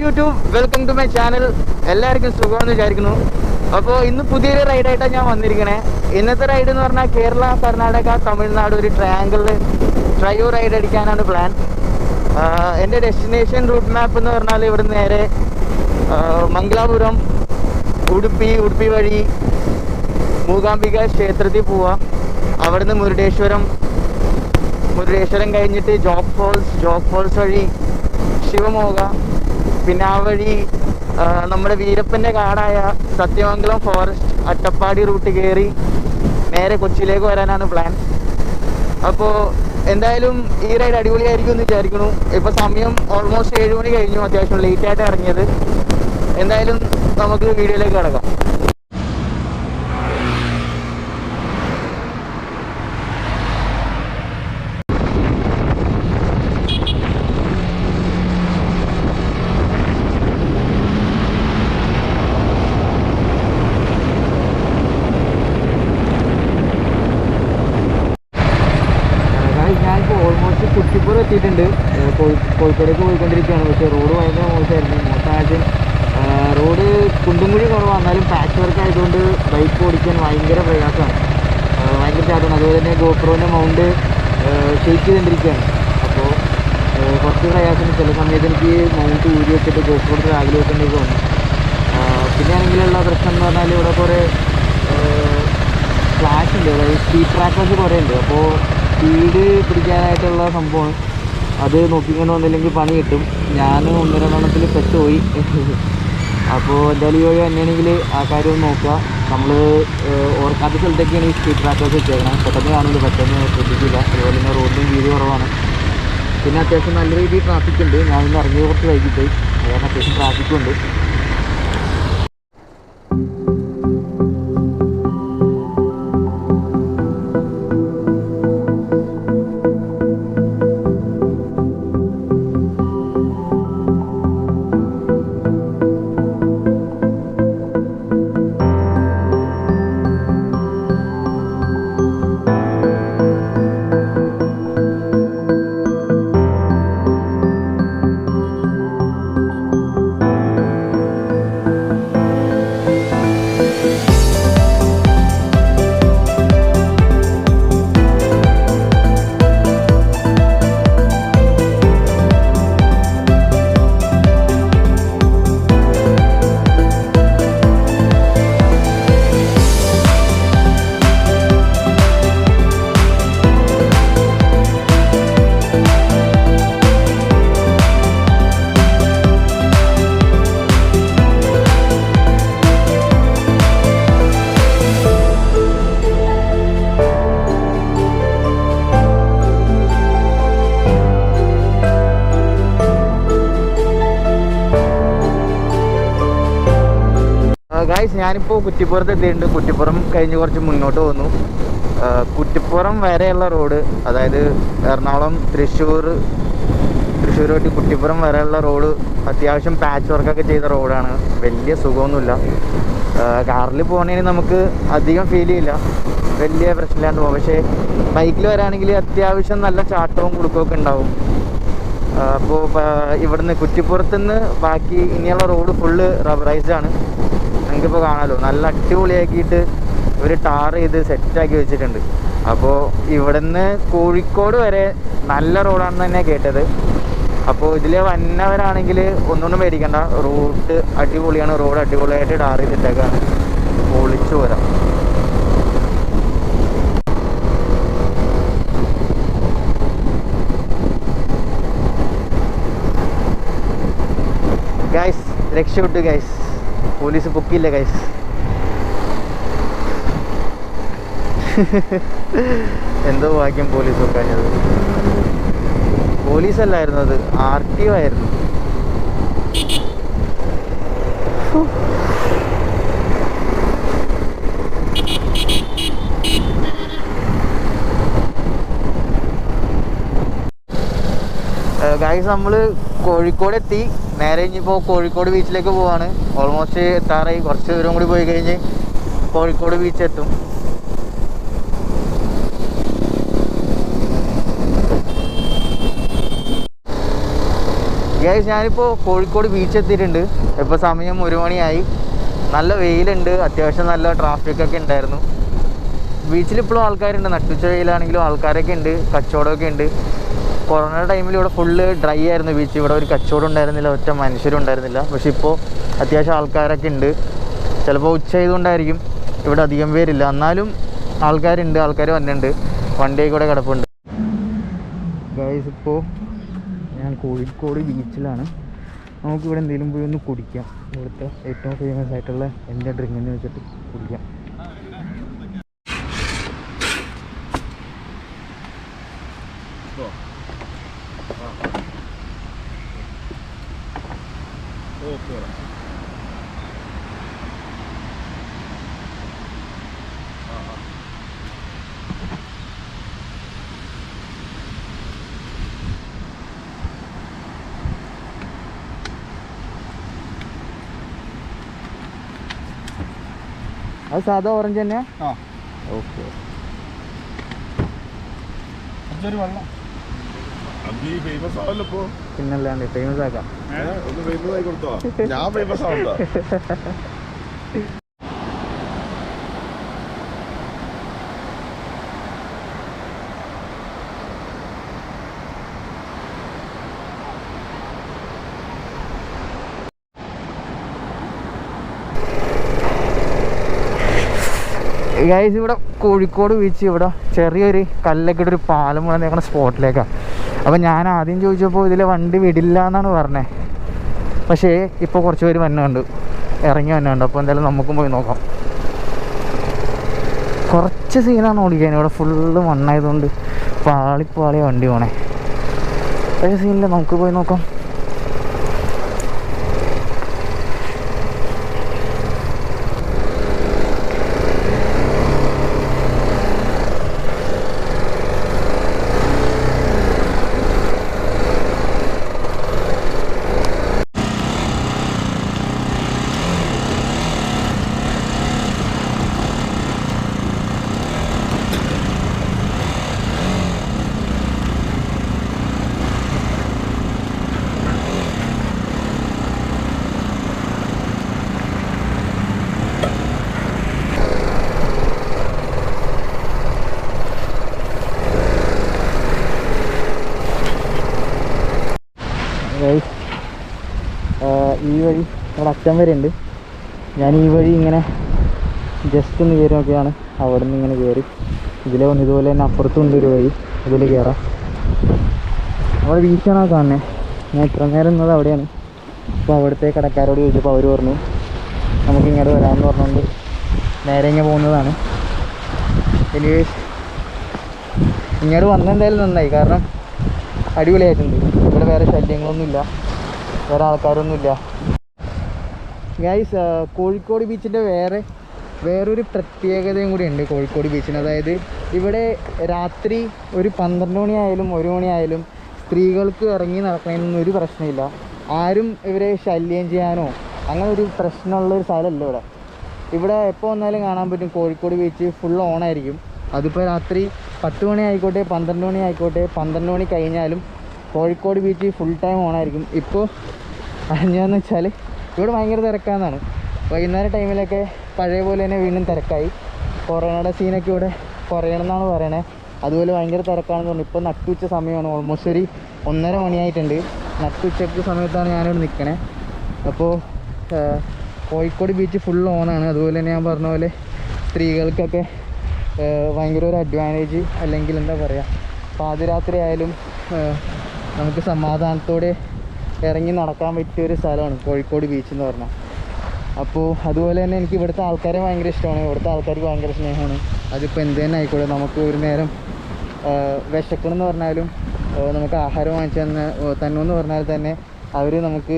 YouTube, welcome to my channel. എല്ലാവർക്കും സുഖമെന്ന് വിചാരിക്കുന്നു. അപ്പോൾ ഇന്ന് പുതിയൊരു റൈഡായിട്ടാണ് ഞാൻ വന്നിരിക്കണേ. ഇന്നത്തെ റൈഡ് എന്ന് പറഞ്ഞാൽ കേരള, കർണാടക, തമിഴ്നാട് ഒരു ട്രയാങ്കിളിൽ ട്രയോ റൈഡ് അടിക്കാനാണ് പ്ലാൻ. എൻ്റെ ഡെസ്റ്റിനേഷൻ റൂട്ട് മാപ്പ് എന്ന് പറഞ്ഞാൽ ഇവിടെ നേരെ മംഗലാപുരം, ഉടുപ്പി വഴി മൂകാംബിക ക്ഷേത്രത്തിൽ പോവാം. അവിടുന്ന് മുരുടേശ്വരം കഴിഞ്ഞിട്ട് ജോഗ് ഫോൾസ് വഴി ശിവമോഗ, പിന്നെ ആ വഴി നമ്മുടെ വീരപ്പൻ്റെ കാടായ സത്യമംഗലം ഫോറസ്റ്റ്, അട്ടപ്പാടി റൂട്ട് കയറി നേരെ കൊച്ചിയിലേക്ക് വരാനാണ് പ്ലാൻ. അപ്പോൾ എന്തായാലും ഈ റൈഡ് അടിപൊളിയായിരിക്കും എന്ന് വിചാരിക്കുന്നു. ഇപ്പോൾ സമയം ഓൾമോസ്റ്റ് 7 മണി കഴിഞ്ഞു. അത്യാവശ്യം ലേറ്റായിട്ട് ഇറങ്ങിയത്. എന്തായാലും നമുക്ക് വീഡിയോയിലേക്ക് കിടക്കാം. കുറ്റിപ്പുറം എത്തിയിട്ടുണ്ട്. കോഴിക്കോടേക്ക് പോയിക്കൊണ്ടിരിക്കുകയാണ്. പക്ഷേ റോഡ് ഭയങ്കര മോശമായിരുന്നു. മോശമായിട്ട് റോഡ് കുണ്ടും കുഴി കുറവാണ്. എന്നാലും പാച്ച് വർക്ക് ആയതുകൊണ്ട് ബൈക്ക് ഓടിക്കാൻ ഭയങ്കര പ്രയാസമാണ്. ഭയങ്കര ചാട്ടമാണ്. അതുപോലെ തന്നെ ഗോപ്രോൻ്റെ മൗണ്ട് ഷെയ്ക്ക് ചെയ്തുകൊണ്ടിരിക്കുകയാണ്. അപ്പോൾ കുറച്ച് പ്രയാസം. ചില സമയത്ത് എനിക്ക് മൗണ്ട് ഊരി വെച്ചിട്ട് ഗോപ്രോ രാവിലെ വെക്കേണ്ടി തോന്നും. പിന്നെ ആണെങ്കിലുള്ള പ്രശ്നം എന്ന് പറഞ്ഞാൽ ഇവിടെ കുറേ ഫ്ലാഷ് ഉണ്ട്. അതായത് സ്പീഡ് ട്രാക്കേഴ്സ് കുറേ ഉണ്ട്. അപ്പോൾ സ്പീഡ് പിടിക്കാനായിട്ടുള്ള സംഭവമാണ്. അത് നോക്കിക്കൊണ്ട് വന്നില്ലെങ്കിൽ പണി കിട്ടും. ഞാൻ 1-2 പെട്ടുപോയി. അപ്പോൾ എന്തായാലും ഈ വഴി തന്നെയാണെങ്കിൽ ആ കാര്യം ഒന്ന് നോക്കുക. നമ്മൾ ഓർക്കാത്ത സ്ഥലത്തൊക്കെയാണ് ഈ സ്പീഡ് ട്രാക്കേഴ്സ് വെച്ചേക്കണം. പെട്ടെന്ന് കാണില്ല, പെട്ടെന്ന് ശ്രദ്ധിക്കില്ല. അതുപോലെ തന്നെ റോഡിലും വീതി കുറവാണ്. പിന്നെ അത്യാവശ്യം നല്ല രീതിയിൽ ട്രാഫിക് ഉണ്ട്. ഞാൻ ഇന്ന് ഇറങ്ങിയത് കുറച്ച് വൈകിപ്പോയി. അതുകൊണ്ട് അത്യാവശ്യം ട്രാഫിക്കും ഉണ്ട്. ഗായ്സ്, ഞാനിപ്പോൾ കുറ്റിപ്പുറത്ത് എത്തിയിട്ടുണ്ട്. കുറ്റിപ്പുറം കഴിഞ്ഞ് കുറച്ച് മുന്നോട്ട് പോകുന്നു. കുറ്റിപ്പുറം വരെയുള്ള റോഡ്, അതായത് എറണാകുളം തൃശ്ശൂർ തൊട്ട് കുറ്റിപ്പുറം വരെയുള്ള റോഡ് അത്യാവശ്യം പാച്ച് വർക്കൊക്കെ ചെയ്ത റോഡാണ്. വലിയ സുഖമൊന്നുമില്ല. കാറിൽ പോകണേന് നമുക്ക് അധികം ഫീൽ ചെയ്യില്ല, വലിയ പ്രശ്നമില്ലാണ്ട് പോകാം. പക്ഷേ ബൈക്കിൽ വരാണെങ്കിൽ അത്യാവശ്യം നല്ല ചാട്ടവും കുടുക്കമൊക്കെ ഉണ്ടാവും. അപ്പോൾ ഇവിടുന്ന് കുറ്റിപ്പുറത്തുനിന്ന് ബാക്കി ഇനിയുള്ള റോഡ് ഫുള്ള് റബ്ബറൈസ്ഡാണ്. നിങ്ങൾക്കിപ്പോൾ കാണാമല്ലോ, നല്ല അടിപൊളിയാക്കിയിട്ട് ഒരു ടാർ ചെയ്ത് സെറ്റാക്കി വെച്ചിട്ടുണ്ട്. അപ്പോൾ ഇവിടുന്ന് കോഴിക്കോട് വരെ നല്ല റോഡാണെന്ന് തന്നെയാണ് കേട്ടത്. അപ്പോൾ ഇതിൽ വന്നവരാണെങ്കിൽ ഒന്നുകൊണ്ടും പേടിക്കണ്ട, റൂട്ട് അടിപൊളിയാണ്. റോഡ് അടിപൊളിയായിട്ട് ടാർ ചെയ്തിട്ടേക്കാണ്. പൊളിച്ചു പോരാം. ഗൈസ്, രക്ഷപ്പെട്ടു ഗൈസ്. പോലീസ് പൊക്കിയില്ല ഗൈസ്. എന്തോ ഭാഗ്യം പോലീസ് പൊക്കാഞ്ഞത്. പോലീസല്ലായിരുന്നു, അത് RTO ആയിരുന്നു. ഗൈസ്, നമ്മൾ കോഴിക്കോട് എത്തി. നേരെ ഇനിയിപ്പോൾ കോഴിക്കോട് ബീച്ചിലേക്ക് പോവാണ്. ഓൾമോസ്റ്റ് എത്താറായി. കുറച്ച് ദൂരം കൂടി പോയി കഴിഞ്ഞ് കോഴിക്കോട് ബീച്ച് എത്തും. ഗൈസ് ഞാനിപ്പോൾ കോഴിക്കോട് ബീച്ച് എത്തിയിട്ടുണ്ട്. ഇപ്പോൾ സമയം 1 മണിയായി. നല്ല വെയിലുണ്ട്, അത്യാവശ്യം നല്ല ട്രാഫിക്കൊക്കെ ഉണ്ടായിരുന്നു. ബീച്ചിലിപ്പോഴും ആൾക്കാരുണ്ട്, നട്ടുച്ച വെയിലാണെങ്കിലും ആൾക്കാരൊക്കെ ഉണ്ട്, കച്ചവടമൊക്കെ ഉണ്ട്. കൊറോണ ടൈമിൽ ഇവിടെ ഫുള്ള് ഡ്രൈ ആയിരുന്നു ബീച്ച്. ഇവിടെ ഒരു കച്ചവടം ഉണ്ടായിരുന്നില്ല, ഒറ്റ മനുഷ്യരും ഉണ്ടായിരുന്നില്ല. പക്ഷെ ഇപ്പോൾ അത്യാവശ്യം ആൾക്കാരൊക്കെ ഉണ്ട്. ചിലപ്പോൾ ഉച്ച ആയതുകൊണ്ടായിരിക്കും ഇവിടെ അധികം പേരില്ല, എന്നാലും ആൾക്കാരുണ്ട്, ആൾക്കാർ വന്നിട്ടുണ്ട്, വണ്ടിയൊക്കെ കൂടെ കിടപ്പുണ്ട്. ഗൈസ് ഇപ്പോൾ ഞാൻ കോഴിക്കോട് ബീച്ചിലാണ്. നമുക്കിവിടെ എന്തെങ്കിലും പോയി ഒന്ന് കുടിക്കാം. ഇവിടുത്തെ ഏറ്റവും ഫേമസ് ആയിട്ടുള്ള എൻ്റെ ഡ്രിങ്കെന്ന് വെച്ചിട്ട് കുടിക്കാം. അത് സാധാ ഓറഞ്ച് തന്നെ? ഓക്കെ. പിന്നല്ലാണ്ട് ഫേമസ് ആക്കാം. ഗൈസ് ഇവിടെ കോഴിക്കോട് ബീച്ച് ഇവിടെ ചെറിയൊരു കല്ലൊക്കെ ഇട്ടൊരു പാലം പോലെ നിൽക്കുന്ന സ്പോട്ടിലേക്കാണ്. അപ്പോൾ ഞാൻ ആദ്യം ചോദിച്ചപ്പോൾ ഇതിൽ വണ്ടി വിടില്ല എന്നാണ് പറഞ്ഞത്. പക്ഷേ ഇപ്പോൾ കുറച്ച് പേര് വന്നുണ്ട്, ഇറങ്ങി വന്നുണ്ട്. അപ്പോൾ എന്തായാലും നമുക്കും പോയി നോക്കാം. കുറച്ച് സീനാണ് ഓടിക്കാൻ, ഇവിടെ ഫുള്ള് മണ്ണായതുകൊണ്ട് പാളിപ്പാളിയ വണ്ടി പോണേ. പക്ഷേ സീനില്ല, നമുക്ക് പോയി നോക്കാം. ഈ വഴി അവിടെ അച്ഛൻ വരെ ഉണ്ട്. ഞാൻ ഈ വഴി ഇങ്ങനെ ജസ്റ്റ് ഒന്ന് കയറി നോക്കിയാണ്. അവിടെ നിന്ന് ഇങ്ങനെ കയറി ഇതിലെ വന്ന് ഇതുപോലെ തന്നെ അപ്പുറത്തുണ്ട് ഒരു വഴി, ഇതിൽ കയറാം. അവിടെ ബീച്ചാണ് കാണുന്നത്. ഞാൻ ഇത്ര നേരം നിന്നത് അവിടെയാണ്. അപ്പോൾ അവിടുത്തെ കടക്കാരോട് ചോദിച്ചപ്പോൾ അവർ പറഞ്ഞു നമുക്ക് ഇങ്ങോട്ട് വരാമെന്ന് പറഞ്ഞുകൊണ്ട് നേരെ ഇങ്ങനെ പോകുന്നതാണ്. എനിക്ക് ഇങ്ങോട്ട് വന്നെന്തായാലും നന്നായി, കാരണം അടിപൊളിയായിട്ടുണ്ട്. ഇവിടെ വേറെ ശല്യങ്ങളൊന്നുമില്ല, വേറെ ആൾക്കാരൊന്നുമില്ല. ഗൈസ് കോഴിക്കോട് ബീച്ചിൻ്റെ വേറൊരു പ്രത്യേകതയും കൂടി ഉണ്ട് കോഴിക്കോട് ബീച്ചിന്. അതായത് ഇവിടെ രാത്രി ഒരു 12 മണിയായാലും 1 മണിയായാലും സ്ത്രീകൾക്ക് ഇറങ്ങി നടക്കണമെന്നൊന്നും ഒരു പ്രശ്നമില്ല. ആരും ഇവരെ ശല്യം ചെയ്യാനോ അങ്ങനെ ഒരു പ്രശ്നമുള്ളൊരു സ്ഥലമല്ല ഇവിടെ. ഇവിടെ എപ്പോൾ വന്നാലും കാണാൻ പറ്റും കോഴിക്കോട് ബീച്ച് ഫുൾ ഓണായിരിക്കും. അതിപ്പോൾ രാത്രി 10 മണി ആയിക്കോട്ടെ 12 മണി ആയിക്കോട്ടെ, 12 മണി കഴിഞ്ഞാലും കോഴിക്കോട് ബീച്ച് ഫുൾ ടൈം ഓണായിരിക്കും. ഇപ്പോൾ അറിഞ്ഞതെന്ന് വെച്ചാൽ ഇവിടെ ഭയങ്കര തിരക്കാന്നാണ്. വൈകുന്നേരം ടൈമിലൊക്കെ പഴയ പോലെ തന്നെ വീണ്ടും തിരക്കായി. കൊറോണയുടെ സീനൊക്കെ ഇവിടെ കുറയണമെന്നാണ് പറയണേ. അതുപോലെ ഭയങ്കര തിരക്കാണെന്ന് പറഞ്ഞു. ഇപ്പോൾ നട്ടുച്ച സമയമാണ്, ഓൾമോസ്റ്റ് ഒരു 1:30 മണിയായിട്ടുണ്ട്. നട്ടുച്ചക്ക് സമയത്താണ് ഞാനിവിടെ നിൽക്കണേ. അപ്പോൾ കോഴിക്കോട് ബീച്ച് ഫുൾ ഓണാണ്. അതുപോലെ തന്നെ ഞാൻ പറഞ്ഞ പോലെ സ്ത്രീകൾക്കൊക്കെ ഭയങ്കര ഒരു അഡ്വാൻറ്റേജ്, അല്ലെങ്കിൽ എന്താ പറയുക, പാതിരാത്രി ആയാലും നമുക്ക് സമാധാനത്തോടെ ഇറങ്ങി നടക്കാൻ പറ്റിയൊരു സ്ഥലമാണ് കോഴിക്കോട് ബീച്ച് എന്ന് പറഞ്ഞാൽ. അപ്പോൾ അതുപോലെ തന്നെ എനിക്ക് ഇവിടുത്തെ ആൾക്കാരെ ഭയങ്കര ഇഷ്ടമാണ്. ഇവിടുത്തെ ആൾക്കാർക്ക് ഭയങ്കര സ്നേഹമാണ്. അതിപ്പോൾ എന്ത് തന്നെ ആയിക്കോട്ടെ, നമുക്ക് ഒരു നേരം വിശക്കണമെന്ന് പറഞ്ഞാലും നമുക്ക് ആഹാരം വാങ്ങിച്ചു തന്നെന്ന് പറഞ്ഞാൽ തന്നെ അവർ നമുക്ക്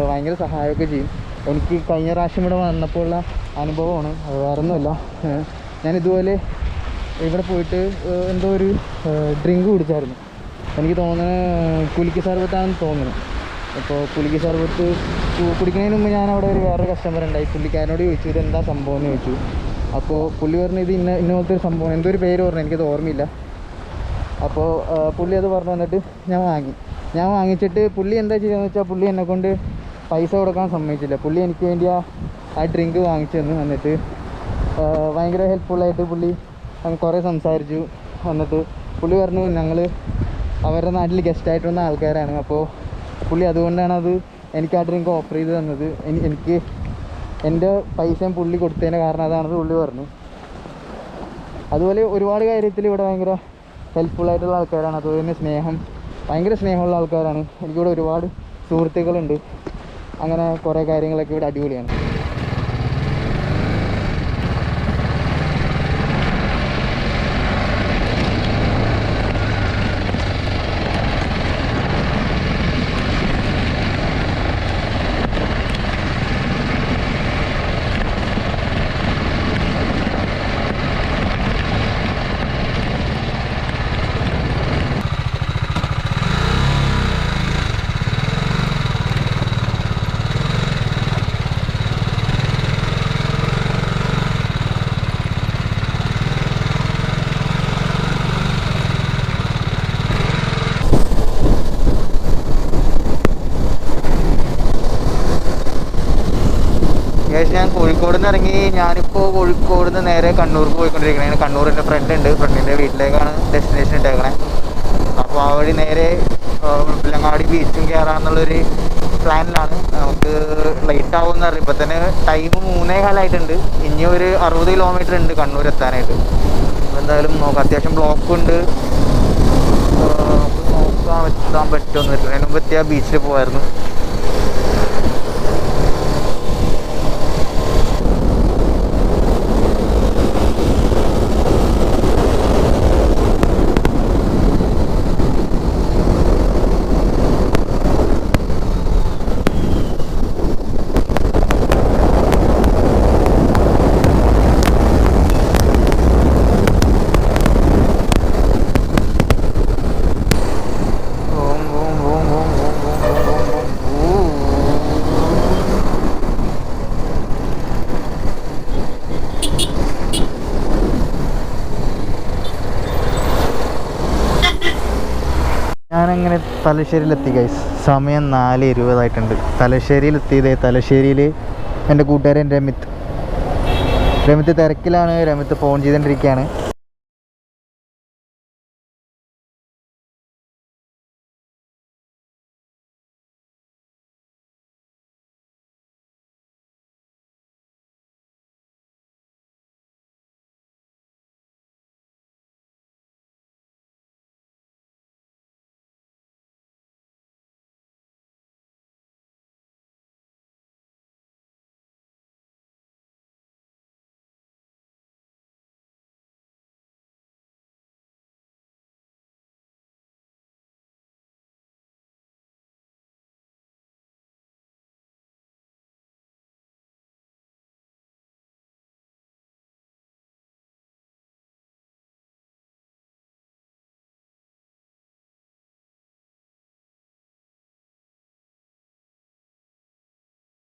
ഭയങ്കര സഹായമൊക്കെ ചെയ്യും. എനിക്ക് കഴിഞ്ഞ പ്രാവശ്യം ഇവിടെ വന്നപ്പോൾ ഉള്ള അനുഭവമാണ്, അത് വേറൊന്നുമല്ല. ഞാനിതുപോലെ ഇവിടെ പോയിട്ട് എന്തോ ഒരു ഡ്രിങ്ക് കുടിച്ചായിരുന്നു. എനിക്ക് തോന്നുന്നത് കുലുക്കി സർബത്താണെന്ന് തോന്നുന്നു. അപ്പോൾ കുലുക്കി സർബത്ത് കുടിക്കുന്നതിന് മുമ്പ് ഞാൻ അവിടെ വേറൊരു കസ്റ്റമർ ഉണ്ടായി. പുള്ളിക്കാരനോട് ചോദിച്ചു ഇതെന്താ സംഭവം എന്ന് ചോദിച്ചു. അപ്പോൾ പുള്ളി പറഞ്ഞു ഇത് ഇന്നത്തെ ഒരു സംഭവം, എന്തോ ഒരു പേര് പറഞ്ഞു, എനിക്കത് ഓർമ്മയില്ല. അപ്പോൾ പുള്ളി അത് പറഞ്ഞു വന്നിട്ട് ഞാൻ വാങ്ങി. ഞാൻ വാങ്ങിച്ചിട്ട് പുള്ളി എന്താ ചെയ്യുകയെന്ന് വെച്ചാൽ പുള്ളി എന്നെക്കൊണ്ട് പൈസ കൊടുക്കാൻ സമ്മതിച്ചില്ല. പുള്ളി എനിക്ക് വേണ്ടി ആ ഡ്രിങ്ക് വാങ്ങിച്ചു തന്നു. എന്നിട്ട് ഭയങ്കര ഹെൽപ്ഫുള്ളായിട്ട് പുള്ളി കുറേ സംസാരിച്ചു. എന്നിട്ട് പുള്ളി പറഞ്ഞു ഞങ്ങൾ അവരുടെ നാട്ടിൽ ഗസ്റ്റായിട്ട് വന്ന ആൾക്കാരാണ്, അപ്പോൾ പുള്ളി അതുകൊണ്ടാണ് എനിക്ക് ആ ഡ്രിങ്ക് ഓഫർ ചെയ്ത് തന്നത്. എനിക്ക് എൻ്റെ പൈസയും പുള്ളി കൊടുത്തതിന് കാരണം അതാണെന്ന് പുള്ളി പറഞ്ഞു. അതുപോലെ ഒരുപാട് കാര്യത്തിൽ ഇവിടെ ഭയങ്കര ഹെൽപ്ഫുള്ളായിട്ടുള്ള ആൾക്കാരാണ്. അതുപോലെ തന്നെ ഭയങ്കര സ്നേഹമുള്ള ആൾക്കാരാണ്. എനിക്കിവിടെ ഒരുപാട് സുഹൃത്തുക്കളുണ്ട്. അങ്ങനെ കുറേ കാര്യങ്ങളൊക്കെ ഇവിടെ അടിപൊളിയാണ്. ഞാൻ കോഴിക്കോട് നിന്ന് ഇറങ്ങി. ഞാനിപ്പോൾ കോഴിക്കോട് നിന്ന് നേരെ കണ്ണൂർക്ക് പോയിക്കൊണ്ടിരിക്കണേ. കണ്ണൂർ എൻ്റെ ഫ്രണ്ടിൻ്റെ വീട്ടിലേക്കാണ് ഡെസ്റ്റിനേഷൻ ഇട്ടേക്കണേ. അപ്പോൾ ആ വഴി നേരെ മുല്ലങ്ങാടി ബീച്ചും കയറാമെന്നുള്ളൊരു പ്ലാനിലാണ്. നമുക്ക് ലേറ്റ് ആവുമെന്ന് അറിയാം. ഇപ്പോൾ തന്നെ ടൈം 3:15 ഇനി ഒരു 60 കിലോമീറ്റർ ഉണ്ട് കണ്ണൂർ എത്താനായിട്ട്. എന്തായാലും നോക്കാം. അത്യാവശ്യം ബ്ലോക്ക് ഉണ്ട്. എത്താൻ പറ്റുമെന്ന് വരില്ല. അതിന് മുമ്പ് എത്തിയാൽ ബീച്ചിൽ പോകായിരുന്നു. ഞാനങ്ങനെ തലശ്ശേരിയിലെത്തി ഗൈസ്. സമയം 4:20 തലശ്ശേരിയിലെത്തിയത്. തലശ്ശേരിയിൽ എൻ്റെ കൂട്ടുകാരൻ രമിത്ത് തിരക്കിലാണ്. രമിത്ത് ഫോൺ ചെയ്തുകൊണ്ടിരിക്കുകയാണ്.